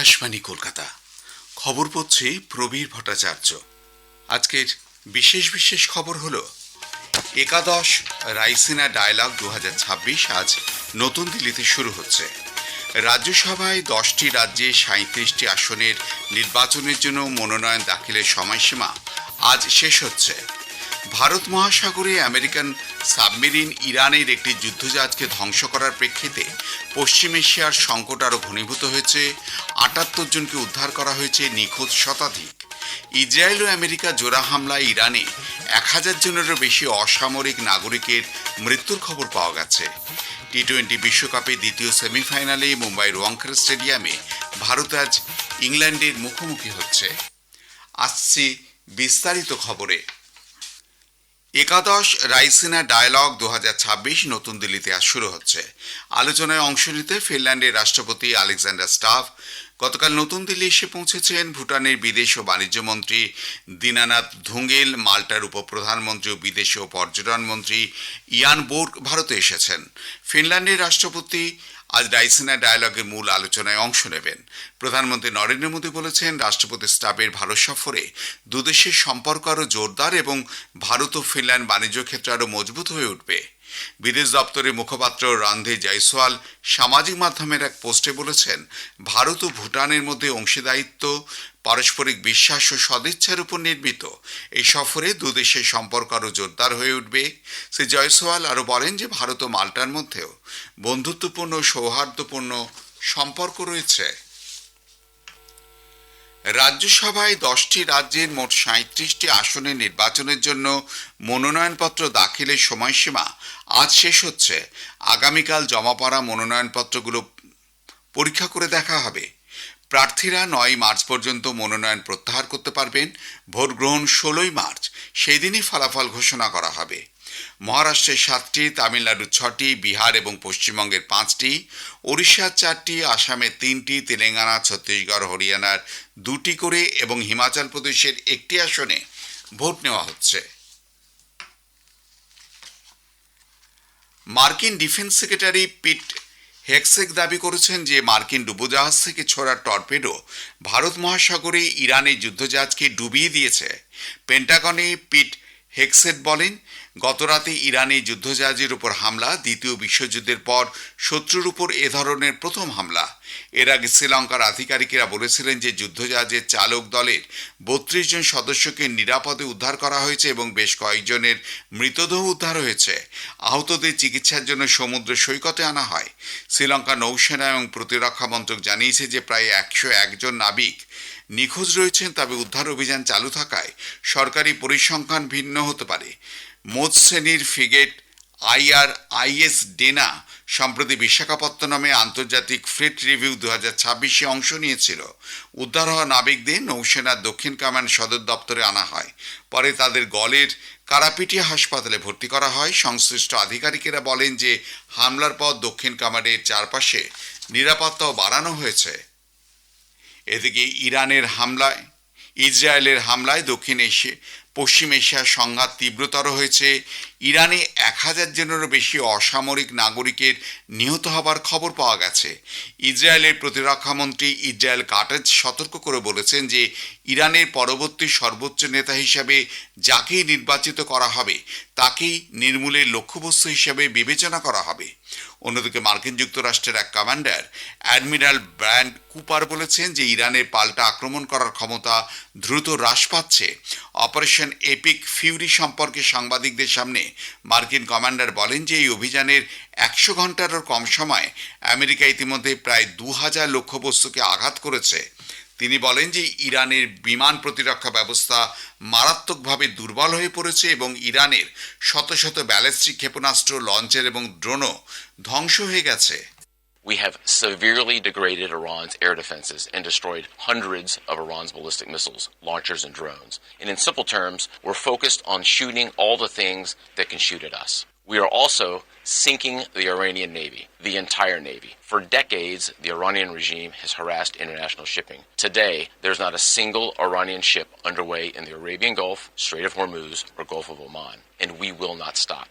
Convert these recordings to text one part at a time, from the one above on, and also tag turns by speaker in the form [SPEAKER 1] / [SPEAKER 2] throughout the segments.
[SPEAKER 1] আকাশবাণী কলকাতা। খবর পড়ছে প্রবীর ভট্টাচার্য। আজকের বিশেষ খবর হলো একাদশ রাইসিনা ডায়ালগ 2026 আজ নতুন দিল্লিতে শুরু হচ্ছে। রাজ্যসভায় 10টি রাজ্যে 37টি আসনের নির্বাচনের জন্য মনোনয়ন দাখিলের সময়সীমা আজ শেষ হচ্ছে। ভারত মহাসাগরে আমেরিকান সাবমেরিন ইরানের একটি যুদ্ধজাহাজকে ধ্বংস করার প্রেক্ষিতে পশ্চিম এশিয়ার সংকট আরও ঘনীভূত হয়েছে। 78 জনকে উদ্ধার করা হয়েছে, নিখোঁজ শতাধিক। ইসরায়েল ও আমেরিকা জোড়া হামলায় ইরানে 1000 জনেরও বেশি অসামরিক নাগরিকের মৃত্যুর খবর পাওয়া গেছে। টি-20 বিশ্বকাপে দ্বিতীয় সেমিফাইনালে মুম্বাইয়ের ওয়াংখেড়ে স্টেডিয়ামে ভারত আজ ইংল্যান্ডের মুখোমুখি হচ্ছে। আসছে বিস্তারিত খবরে। একাদশ রাইসিনা ডায়ালগ 2026 নতুন দিল্লিতে আজ শুরু হচ্ছে। আলোচনায় অংশ নিতে ফিনল্যান্ডের রাষ্ট্রপতি আলেকজান্ডার স্টাভ গতকাল নতুন দিল্লি এসে পৌঁছেছেন। ভুটানের বিদেশ ও বাণিজ্য মন্ত্রী দীনানাথ ধুঙ্গেল, মাল্টার উপপ্রধানমন্ত্রী ও বিদেশ ও পর্যটন মন্ত্রী ইয়ান বোর্গ ভারতে এসেছেন। ফিনল্যান্ডের রাষ্ট্রপতি আজ রাইসিনা ডায়ালগের মূল আলোচনায় অংশ নেবেন। প্রধানমন্ত্রী নরেন্দ্র মোদী বলেছেন, রাষ্ট্রপতি স্টাফের ভারত সফরে দুদেশের সম্পর্ক আরও জোরদার এবং ভারত ও ফিনল্যান্ড বাণিজ্য ক্ষেত্রে আরও মজবুত হয়ে উঠবে। বিদেশ দপ্তরের মুখপাত্র রণধীর জয়সওয়াল সামাজিক মাধ্যমের এক পোস্টে বলেছেন, ভারত ও ভুটানের মধ্যে অংশীদারিত্ব, পারস্পরিক বিশ্বাস ও সদিচ্ছার উপর নির্মিত। এই সফরে দুদেশের সম্পর্ক আরও জোরদার হয়ে উঠবে। শ্রী জয়সওয়াল আরও বলেন যে ভারত ও মাল্টার মধ্যেও বন্ধুত্বপূর্ণ ও সৌহার্দ্যপূর্ণ সম্পর্ক রয়েছে। রাজ্যসভায় 10টি রাজ্যের মোট 37টি আসনের নির্বাচনের জন্য মনোনয়নপত্র দাখিলের সময়সীমা আজ শেষ হচ্ছে। আগামীকাল জমা পড়া মনোনয়নপত্রগুলো পরীক্ষা করে দেখা হবে। প্রার্থীরা 9 মার্চ পর্যন্ত মনোনয়ন প্রত্যাহার করতে পারবেন। ভোট গ্রহণ 16 মার্চ, সেই দিনই ফলাফল ঘোষণা করা হবে। মহারাষ্ট্রের 7টি, তামিলনাড়ুর 6টি, বিহার এবং পশ্চিমবঙ্গের 5টি, ওড়িশার 4টি, আসামের 3টি, তেলেঙ্গানা, ছত্তিশগড়, হরিয়ানার 2টি করে এবং হিমাচল প্রদেশের 1টি আসনে ভোট নেওয়া হচ্ছে। মার্কিন ডিফেন্স সেক্রেটারি পিট হেগসেট দাবি করেছেন যে মার্কিন ডুবোজাহাজ থেকে ছোড়া টর্পেডো ভারত মহাসাগরে ইরানের যুদ্ধজাহাজকে ডুবিয়ে দিয়েছে। পেন্টাগনে পিট হেগসেট বলেন, গতরাতে ইরানি যুদ্ধজাহাজের উপর হামলা দ্বিতীয় বিশ্বযুদ্ধের পর শত্রুর উপর এ ধরনের প্রথম হামলা। এর আগে শ্রীলঙ্কার আধিকারিকেরা বলেছিলেন যে যুদ্ধজাহাজের চালক দলের 32 জন সদস্যকে নিরাপদে উদ্ধার করা হয়েছে এবং বেশ কয়েকজনের মৃতদেহ উদ্ধার হয়েছে। আহতদের চিকিৎসার জন্য সমুদ্র সৈকতে আনা হয়। শ্রীলঙ্কা নৌসেনা এবং প্রতিরক্ষা মন্ত্রক জানিয়েছে যে প্রায় 101 জন নাবিক নিখোঁজ রয়েছেন, তবে উদ্ধার অভিযান চালু থাকায় সরকারি পরিসংখ্যান ভিন্ন হতে পারে। মোজ শ্রেণীর ফ্রিগেট IRIS ডেনা সম্প্রতি বিশাখাপত্তনমে আন্তর্জাতিক ফ্রিট রিভিউ 2026-এ অংশ নিয়েছিল। উদ্ধার হওয়া নাবিকদের নৌসেনার দক্ষিণ কমান্ড সদর দপ্তরে আনা হয়। পরে তাদের গলের কারাপিটিয়া হাসপাতালে ভর্তি করা হয়। সংশ্লিষ্ট আধিকারিকেরা বলেন যে হামলার পর দক্ষিণ কমান্ডের চারপাশে নিরাপত্তাও বাড়ানো হয়েছে। এদিকে ইসরায়েলের হামলায় পশ্চিম এশিয়ার সংঘাত তীব্রতর হয়েছে। ইরানে 1000 জনেরও বেশি অসামরিক নাগরিকের নিহত হবার খবর পাওয়া গেছে। ইসরায়েলের প্রতিরক্ষামন্ত্রী ইসরায়েল কাটেজ সতর্ক করে বলেছেন যে ইরানের পরবর্তী সর্বোচ্চ নেতা হিসাবে যাকেই নির্বাচিত করা হবে তাকেই নির্মূলের লক্ষ্যবস্তু হিসাবে বিবেচনা করা হবে। অন্যদিকে মার্কিন যুক্তরাষ্ট্রের এক কমান্ডার অ্যাডমিরাল ব্র্যান্ড কুপার বলেছেন যে ইরানের পাল্টা আক্রমণ করার ক্ষমতা দ্রুত হ্রাস পাচ্ছে। অপারেশন এপিক ফিউরি সম্পর্কে সাংবাদিকদের সামনে মার্কিন কমান্ডার বলেন যে এই অভিযানের 100 ঘন্টারও কম সময় আমেরিকা ইতিমধ্যে প্রায় 2000 লক্ষ্যবস্তুকে আঘাত করেছে। তিনি বলেন যে ইরানের বিমান প্রতিরক্ষা ব্যবস্থা মারাত্মকভাবে দুর্বল হয়ে পড়েছে এবং ইরানের শত শত ব্যালিস্টিক ক্ষেপণাস্ত্র, লঞ্চার এবং ড্রোনও ধ্বংস হয়ে গেছে।
[SPEAKER 2] We have severely degraded Iran's air defenses and destroyed hundreds of Iran's ballistic missiles, launchers, and drones. And in simple terms, we're focused on shooting all the things that can shoot at us. We are also sinking the Iranian Navy, the entire Navy. For decades, the Iranian regime has harassed international shipping. Today, there's not a single Iranian ship underway in the Arabian Gulf, Strait of Hormuz, or Gulf of Oman, and we will not stop.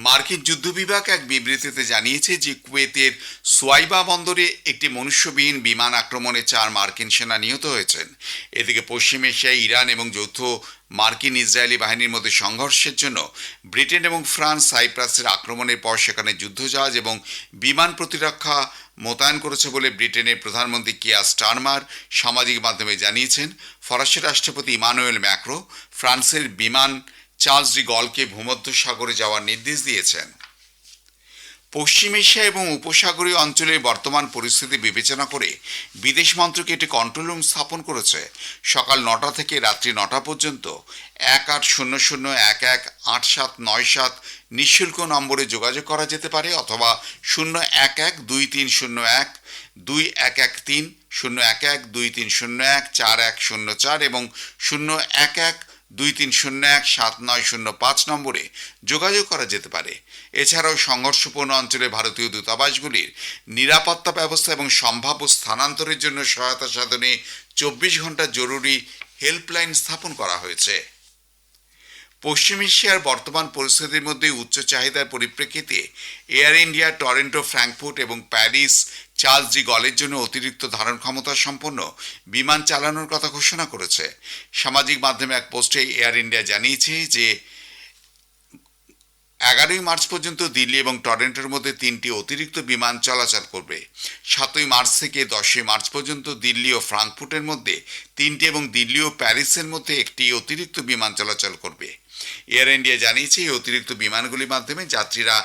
[SPEAKER 1] মার্কিন যুদ্ধ বিভাগ এক বিবৃতিতে জানিয়েছে যে কুয়েতের সোয়াইবা বন্দরে একটি মনুষ্যবিহীন বিমান আক্রমণে 4 মার্কিন সেনা নিহত হয়েছেন। এদিকে পশ্চিম এশিয়ায় ইরান এবং যৌথ মার্কিন ইসরায়েলি বাহিনীর মধ্যে সংঘর্ষের জন্য ব্রিটেন এবং ফ্রান্স সাইপ্রাসের আক্রমণের পর সেখানে যুদ্ধজাহাজ এবং বিমান প্রতিরক্ষা মোতায়েন করেছে বলে ব্রিটেনের প্রধানমন্ত্রী কিয়ার স্টারমার সামাজিক মাধ্যমে জানিয়েছেন। ফরাসি রাষ্ট্রপতি ইমানুয়েল ম্যাক্রো ফ্রান্সের বিমান চার্লস ডি গলকে ভূমধ্যসাগরে যাওয়ার নির্দেশ দিয়েছেন। পশ্চিম এশিয়া এবং উপসাগরীয় অঞ্চলের বর্তমান পরিস্থিতি বিবেচনা করে বিদেশ মন্ত্রক একটি কন্ট্রোল রুম স্থাপন করেছে। সকাল 9টা থেকে রাত্রি 9টা পর্যন্ত 1800118797 নিঃশুল্ক নম্বরে যোগাযোগ করা যেতে পারে, অথবা 01123012113 01123014104 এবং 01123017905 নম্বরে যোগাযোগ করা যেতে পারে। এছাড়াও সংঘর্ষপূর্ণ অঞ্চলে ভারতীয় দূতাবাসগুলির নিরাপত্তা ব্যবস্থা এবং সম্ভাব্য স্থানান্তরের জন্য সহায়তা সাধনে 24 ঘন্টা জরুরি হেল্পলাইন স্থাপন করা হয়েছে। পশ্চিম এশিয়ার বর্তমান পরিস্থিতির মধ্যে উচ্চ চাহিদার পরিপ্রেক্ষিতে এয়ার ইন্ডিয়া টরন্টো, ফ্র্যাঙ্কফুর্ট এবং প্যারিস চার্লস ডি গলের জন্য অতিরিক্ত ধারণ ক্ষমতা সম্পন্ন বিমান চালানোর কথা ঘোষণা করেছে। সামাজিক মাধ্যমে এক পোস্টে এয়ার ইন্ডিয়া জানিয়েছে যে 11ই মার্চ পর্যন্ত দিল্লি এবং টরন্টোর মধ্যে 3টি অতিরিক্ত বিমান চলাচল করবে। 7ই মার্চ থেকে 10ই মার্চ পর্যন্ত দিল্লি ও ফ্রাঙ্কফুর্টের মধ্যে 3টি এবং দিল্লি ও প্যারিসের মধ্যে একটি অতিরিক্ত বিমান চলাচল করবে। এয়ার ইন্ডিয়া জানিয়েছে এই অতিরিক্ত বিমানগুলির মাধ্যমে যাত্রীরা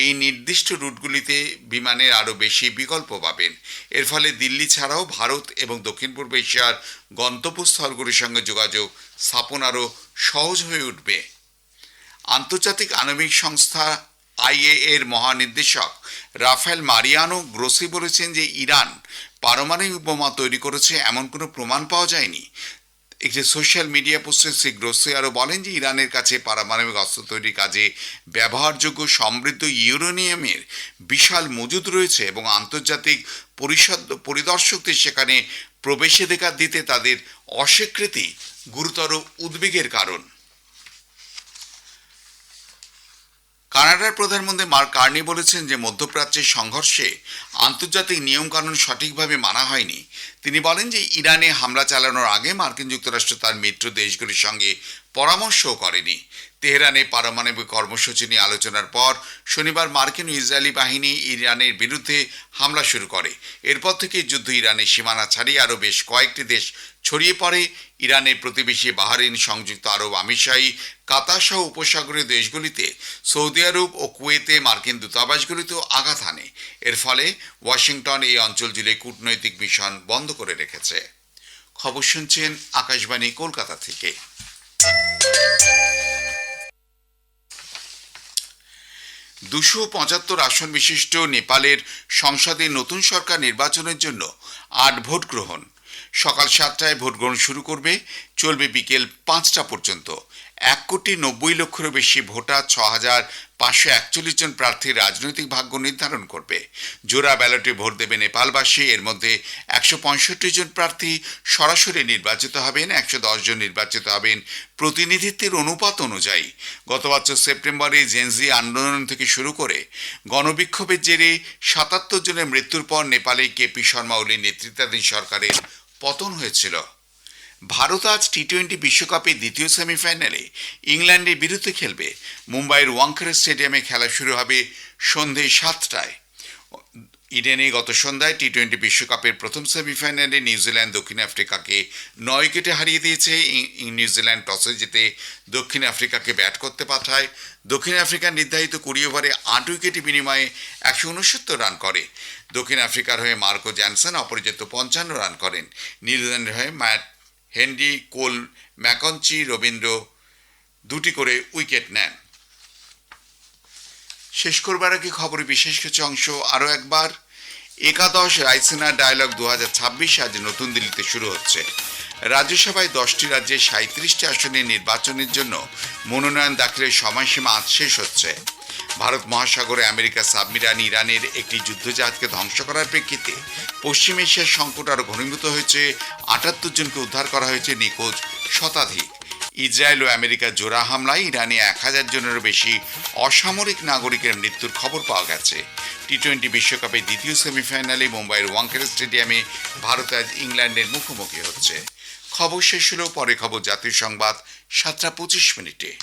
[SPEAKER 1] এই নির্দিষ্ট রুটগুলিতে বিমানের আরও বেশি বিকল্প পাবেন। এর ফলে দিল্লি ছাড়াও ভারত এবং দক্ষিণ পূর্ব এশিয়ার গন্তব্যস্থলগুলির সঙ্গে যোগাযোগ স্থাপন আরও সহজ হয়ে উঠবে। আন্তর্জাতিক আণবিক সংস্থা IAEA এর মহানির্দেশক রাফায়েল মারিয়ানো গ্রোসি বলেছেন যে ইরান পারমাণবিক বোমা তৈরি করেছে এমন কোনো প্রমাণ পাওয়া যায়নি। একটি সোশ্যাল মিডিয়া পোস্টে শ্রী গ্রোসি আরও বলেন যে ইরানের কাছে পারমাণবিক অস্ত্র তৈরির কাজে ব্যবহারযোগ্য সমৃদ্ধ ইউরেনিয়ামের বিশাল মজুদ রয়েছে এবং আন্তর্জাতিক পরিদর্শকদের সেখানে প্রবেশাধিকার দিতে তাদের অস্বীকৃতি গুরুতর উদ্বেগের কারণ। কানাডার প্রধানমন্ত্রী মার্ক কার্নি বলেছেন যে মধ্যপ্রাচ্যের সংঘর্ষে আন্তর্জাতিক নিয়মকানুন সঠিকভাবে মানা হয়নি। তিনি বলেন যে ইরানে হামলা চালানোর আগে মার্কিন যুক্তরাষ্ট্র তার মিত্র দেশগুলির সঙ্গে পরামর্শও করেনি। তেহরানে পারমাণবিক কর্মসূচি নিয়ে আলোচনার পর শনিবার মার্কিন ও ইসরায়েলি বাহিনী ইরানের বিরুদ্ধে হামলা শুরু করে। এরপর থেকে যুদ্ধ ইরানের সীমানা ছাড়িয়ে আরও বেশ কয়েকটি দেশ ছড়িয়ে পড়ে। ইরানের প্রতিবেশী বাহরাইন, সংযুক্ত আরব আমিরশাহী, কাতার সহ উপসাগরীয় দেশগুলিতে, সৌদি আরব ও কুয়েতে মার্কিন দূতাবাসগুলিতেও আঘাত হানে। এর ফলে ওয়াশিংটন এই অঞ্চল জুড়ে কূটনৈতিক মিশন বন্ধ করে রেখেছে। খবর শুনছেন আকাশবাণী কলকাতা থেকে। 275 আসন বিশিষ্ট নেপালের সংসদে নতুন সরকার নির্বাচনের জন্য 8 ভোট গ্রহণ। সকাল 7টায় ভোট গ্রহণ শুরু করবে, চলবে বিকেল 5টা পর্যন্ত। 1,90,00,000-এরও বেশি ভোটার 6,541 জন প্রার্থীর রাজনৈতিক ভাগ্য নির্ধারণ করবে। জোড়া ব্যালটে ভোট দেবে নেপালবাসী। এর মধ্যে 165 জন প্রার্থী সরাসরি নির্বাচিত হবেন, 110 জন নির্বাচিত হবেন প্রতিনিধিত্বের অনুপাত অনুযায়ী। গত বছর সেপ্টেম্বরে জেনজি আন্দোলন থেকে শুরু করে গণবিক্ষোভের জেরে 77 জনের মৃত্যুর পর নেপালে কেপি শর্মা ওলির নেতৃত্বাধীন সরকারের পতন হয়েছিল। ভারত আজ টি-20 বিশ্বকাপের দ্বিতীয় সেমিফাইনালে ইংল্যান্ডের বিরুদ্ধে খেলবে। মুম্বাইয়ের ওয়াংখেড়ে স্টেডিয়ামে খেলা শুরু হবে সন্ধে 7টায়। ইডেনে গত সন্ধ্যায় টি-20 বিশ্বকাপের প্রথম সেমিফাইনালে নিউজিল্যান্ড দক্ষিণ আফ্রিকাকে 9 উইকেটে হারিয়ে দিয়েছে। নিউজিল্যান্ড টসে জিতে দক্ষিণ আফ্রিকাকে ব্যাট করতে পাঠায়। দক্ষিণ আফ্রিকা নির্ধারিত 20 ওভারে 8 উইকেটের বিনিময়ে 169 রান করে। দক্ষিণ আফ্রিকার হয়ে মার্কো জ্যানসন অপরাজিত 55 রান করেন। নিউজিল্যান্ডের হয়ে ম্যাট হেনরি, কোল ম্যাকঞ্চি, রবীন্দ্র 2টি করে উইকেট নেন। শেষ করবার আগে খবরের বিশেষ কিছু অংশ আরও একবার। একাদশ রায়সিনা ডায়ালগ 2026 আজ নতুন দিল্লিতে শুরু হচ্ছে। রাজ্যসভায় 10টি রাজ্যে 37টি আসনের নির্বাচনের জন্য মনোনয়ন দাখিলের সময়সীমা আজ শেষ হচ্ছে। ভারত মহাসাগরে আমেরিকা সাবমেরিন ইরানের একটি যুদ্ধজাহাজকে ধ্বংস করার প্রেক্ষিতে পশ্চিম এশিয়ার সংকট আরও ঘনীভূত হয়েছে। 78 জনকে উদ্ধার করা হয়েছে, নিখোঁজ শতাধিক। ইসরায়েল ও আমেরিকার জোড়া হামলায় ইরানে 1000 জনেরও বেশি অসামরিক নাগরিকের মৃত্যুর খবর পাওয়া গেছে। টি-20 বিশ্বকাপের দ্বিতীয় সেমিফাইনালে মুম্বাইয়ের ওয়াংখেড়ে স্টেডিয়ামে ভারত আজ ইংল্যান্ডের মুখোমুখি হচ্ছে। খবর শেষ হলো, পরে খবর জাতীয় সংবাদ 7টা 25 মিনিটে।